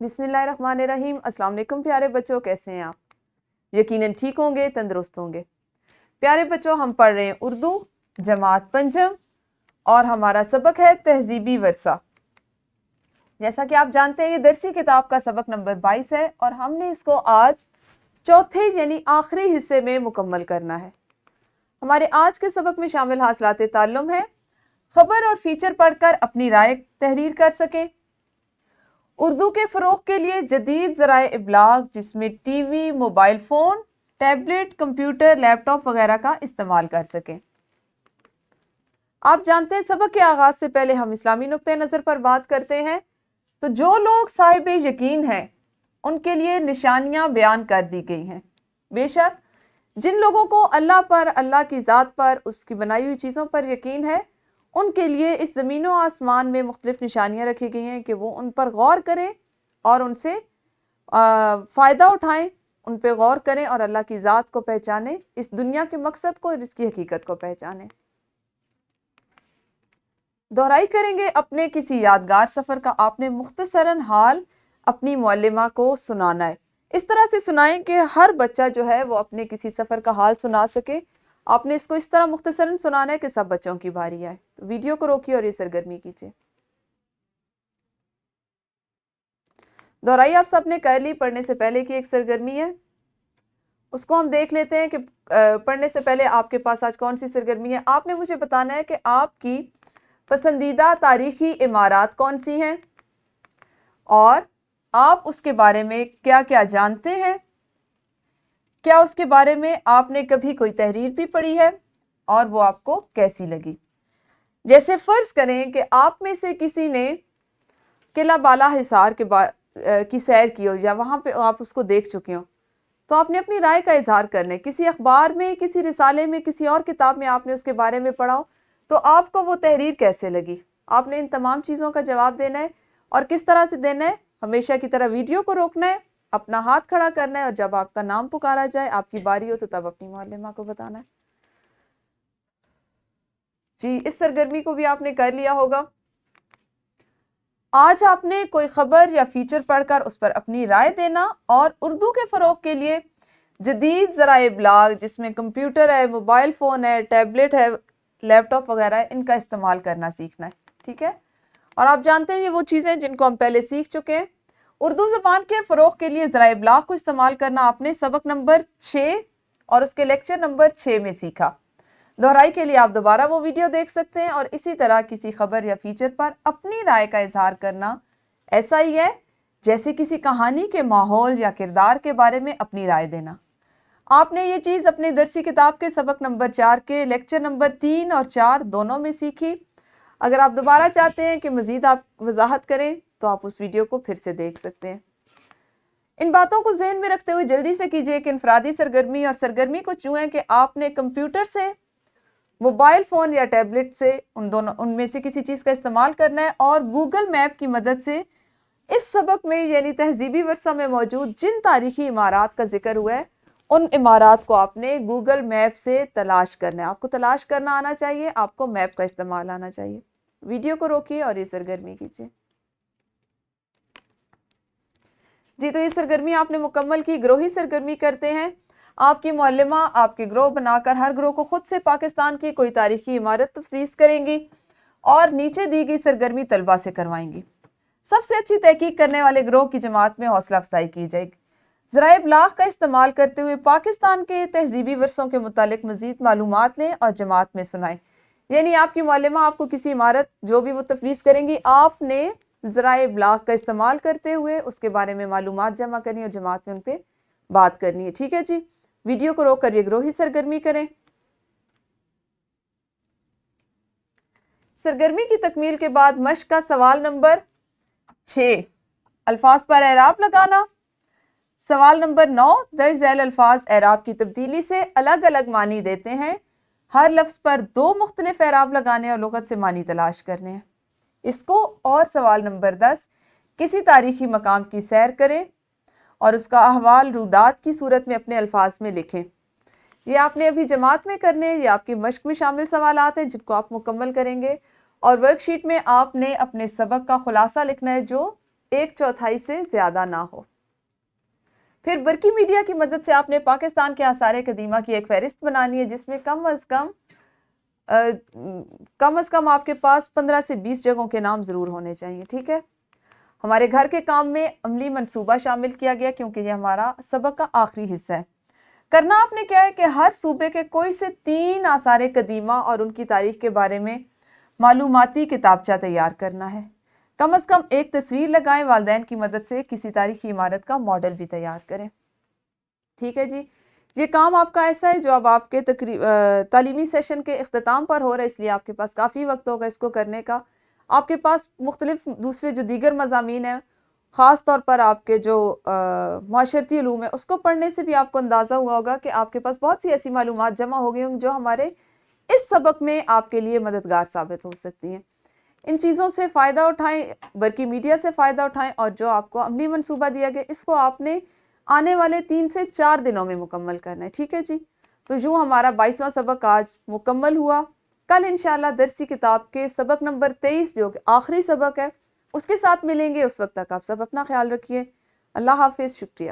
बिस्मिल्लाहिर्रहमानिर्रहीम। अस्सलाम वालेकुम प्यारे बच्चों, कैसे हैं आप? यकीनन ठीक होंगे, तंदुरुस्त होंगे। प्यारे बच्चों, हम पढ़ रहे हैं उर्दू जमात पंचम और हमारा सबक है तहजीबी वर्सा। जैसा कि आप जानते हैं ये दरसी किताब का सबक नंबर 22 है और हमने इसको आज चौथे यानी आखिरी हिस्से में मुकम्मल करना है। हमारे आज के सबक में शामिल हासिलात ताल्लुम है खबर और फीचर पढ़कर अपनी राय तहरीर कर सकें, उर्दू के फ़रोग़ के लिए जदीद ज़राए इब्लाग जिसमें TV, mobile phone, tablet, computer, laptop वगैरह का इस्तेमाल कर सकें। आप जानते हैं सबक के आगाज़ से पहले हम इस्लामी नुक्ते नज़र पर बात करते हैं। तो जो लोग साहिब यकीन हैं उनके लिए निशानियां बयान कर दी गई हैं। बेशक जिन लोगों को अल्लाह पर, अल्लाह की ज़ात पर, उसकी बनाई हुई चीज़ों पर यकीन है, उनके लिए इस ज़मीन व आसमान में मुख्तलिफ निशानियाँ रखी गई हैं कि वो उन पर गौर करें और उनसे फ़ायदा उठाएं, उन पर गौर करें और अल्लाह की ज़ात को पहचानें, इस दुनिया के मकसद को और इसकी हकीकत को पहचानें। दोहराई करेंगे अपने किसी यादगार सफ़र का। आपने मुख्तसरन हाल अपनी मुअल्लिमा को सुनाना है। इस तरह से सुनाएं कि हर बच्चा जो है वो अपने किसी सफ़र का हाल सुना सके। आपने इसको इस तरह मुख्तसरन सुनाना है कि सब बच्चों की बारी आए। तो वीडियो को रोकिए और ये सरगर्मी कीजिए। दोहराई आप सबने कर ली, पढ़ने से पहले की एक सरगर्मी है, उसको हम देख लेते हैं कि पढ़ने से पहले आपके पास आज कौन सी सरगर्मी है। आपने मुझे बताना है कि आपकी पसंदीदा तारीखी इमारत कौन सी हैं और आप उसके बारे में क्या क्या जानते हैं, क्या उसके बारे में आपने कभी कोई तहरीर भी पढ़ी है और वो आपको कैसी लगी। जैसे फ़र्ज़ करें कि आप में से किसी ने किला बाला हिसार की सैर की हो या वहाँ पे आप उसको देख चुके हो, तो आपने अपनी राय का इजहार करना है। किसी अखबार में, किसी रिसाले में, किसी और किताब में आपने उसके बारे में पढ़ा हो, तो आपको वो तहरीर कैसे लगी। आपने इन तमाम चीज़ों का जवाब देना है और किस तरह से देना है। हमेशा की तरह वीडियो को रोकना है, अपना हाथ खड़ा करना है और जब आपका नाम पुकारा जाए, आपकी बारी हो, तो तब अपनी मुअल्लिमा को बताना है। जी, इस सरगर्मी को भी आपने कर लिया होगा। आज आपने कोई खबर या फीचर पढ़कर उस पर अपनी राय देना और उर्दू के फ़रोग़ के लिए जदीद ज़राए इब्लाग जिसमें कंप्यूटर है, मोबाइल फ़ोन है, टैबलेट है, लैपटॉप वगैरह है, इनका इस्तेमाल करना सीखना है। ठीक है, और आप जानते हैं ये वो चीज़ें जिनको हम पहले सीख चुके हैं। उर्दू ज़बान के फ़रोग़ के लिए ज़राए इब्लाग को इस्तेमाल करना आपने सबक नंबर 6 और उसके लेक्चर नंबर 6 में सीखा। दोहराई के लिए आप दोबारा वो वीडियो देख सकते हैं। और इसी तरह किसी खबर या फीचर पर अपनी राय का इजहार करना ऐसा ही है जैसे किसी कहानी के माहौल या किरदार के बारे में अपनी राय देना। आपने ये चीज़ अपनी दरसी किताब के सबक नंबर 4 के लेक्चर नंबर 3 और 4 दोनों में सीखी। अगर आप दोबारा चाहते हैं कि मज़ीद आप वजाहत करें तो आप उस वीडियो को फिर से देख सकते हैं। इन बातों को जहन में रखते हुए जल्दी से कीजिए कि इनफरादी सरगर्मी और सरगर्मी को चुनें कि आपने कंप्यूटर से, मोबाइल फ़ोन या टैबलेट से, उनमें से किसी चीज़ का इस्तेमाल करना है और गूगल मैप की मदद से इस सबक में यानी तहजीबी वर्सा में मौजूद जिन तारीखी इमारत का जिक्र हुआ है उन इमारत को आपने गूगल मैप से तलाश करना है। आपको तलाश करना आना चाहिए, आपको मैप का इस्तेमाल आना चाहिए। वीडियो को रोकिए और ये सरगर्मी कीजिए। जी, तो ये सरगर्मी आपने मुकम्मल की। ग्रोही सरगर्मी करते हैं। आपकी मुअल्लिमा आपके ग्रोह बनाकर हर ग्रोह को खुद से पाकिस्तान की कोई तारीखी इमारत तफवीज़ करेंगी और नीचे दी गई सरगर्मी तलबा से करवाएंगी। सबसे अच्छी तहकीक करने वाले ग्रोह की जमात में हौसला अफजाई की जाएगी। ज़राए इब्लाग का इस्तेमाल करते हुए पाकिस्तान के तहजीबी वर्सों के मुतालिक मज़ीद मालूमात लें और जमात में सुनाएं। यानी आपकी मुअल्लिमा आपको किसी इमारत जो भी वो तफवीज़ करेंगी, आपने ज़राए इब्लाग का इस्तेमाल करते हुए उसके बारे में मालूमात जमा करनी है और जमात में उन पर बात करनी है। ठीक है जी, वीडियो को रोक कर ये ग्रोही सरगर्मी करें। सरगर्मी की तकमील के बाद मश्क का सवाल नंबर 6, अल्फाज पर एराब लगाना। सवाल नंबर 9, दर्ज झैल अल्फाज एराब की तब्दीली से अलग अलग मानी देते हैं। हर लफ्ज़ पर 2 मुख्तलिफ एराब लगाने और लुगत से मानी तलाश करने हैं इसको। और सवाल नंबर 10, किसी तारीखी मकाम की सैर करें और उसका अहवाल रुदात की सूरत में अपने अल्फाज में लिखें। ये आपने अभी जमात में करने हैं, ये आपकी मश्क में शामिल सवालात हैं जिनको आप मुकम्मल करेंगे। और वर्कशीट में आपने अपने सबक का खुलासा लिखना है जो 1/4 سے زیادہ نہ ہو۔ پھر برقی میڈیا کی مدد سے آپ نے پاکستان کے آثار قدیمہ کی ایک فہرست بنانی ہے، جس میں کم از کم آپ کے پاس 15 سے 20 جگہوں کے نام ضرور ہونے چاہیے، ٹھیک ہے۔ ہمارے گھر کے کام میں عملی منصوبہ شامل کیا گیا کیونکہ یہ ہمارا سبق کا آخری حصہ ہے۔ کرنا آپ نے کیا ہے کہ ہر صوبے کے کوئی سے 3 آثار قدیمہ اور ان کی تاریخ کے بارے میں معلوماتی کتابچہ تیار کرنا ہے۔ کم از کم ایک تصویر لگائیں، والدین کی مدد سے کسی تاریخی عمارت کا ماڈل بھی تیار کریں، ٹھیک ہے جی۔ یہ کام آپ کا ایسا ہے جو اب آپ کے تعلیمی سیشن کے اختتام پر ہو رہا ہے، اس لیے آپ کے پاس کافی وقت ہوگا اس کو کرنے کا۔ آپ کے پاس مختلف دوسرے جو دیگر مضامین ہیں، خاص طور پر آپ کے جو معاشرتی علوم ہے، اس کو پڑھنے سے بھی آپ کو اندازہ ہوا ہوگا کہ آپ کے پاس بہت سی ایسی معلومات جمع ہو گئی ہوں جو ہمارے اس سبق میں آپ کے لیے مددگار ثابت ہو سکتی ہیں۔ ان چیزوں سے فائدہ اٹھائیں، برقی میڈیا سے فائدہ اٹھائیں، اور جو آپ کو عملی منصوبہ دیا گیا اس کو آپ نے آنے والے 3 سے 4 دنوں میں مکمل کرنا ہے، ٹھیک ہے جی۔ تو یوں ہمارا 22واں سبق آج مکمل ہوا۔ کل انشاءاللہ درسی کتاب کے سبق نمبر 23 جو کہ آخری سبق ہے اس کے ساتھ ملیں گے۔ اس وقت تک آپ سب اپنا خیال رکھیے۔ اللہ حافظ، شکریہ۔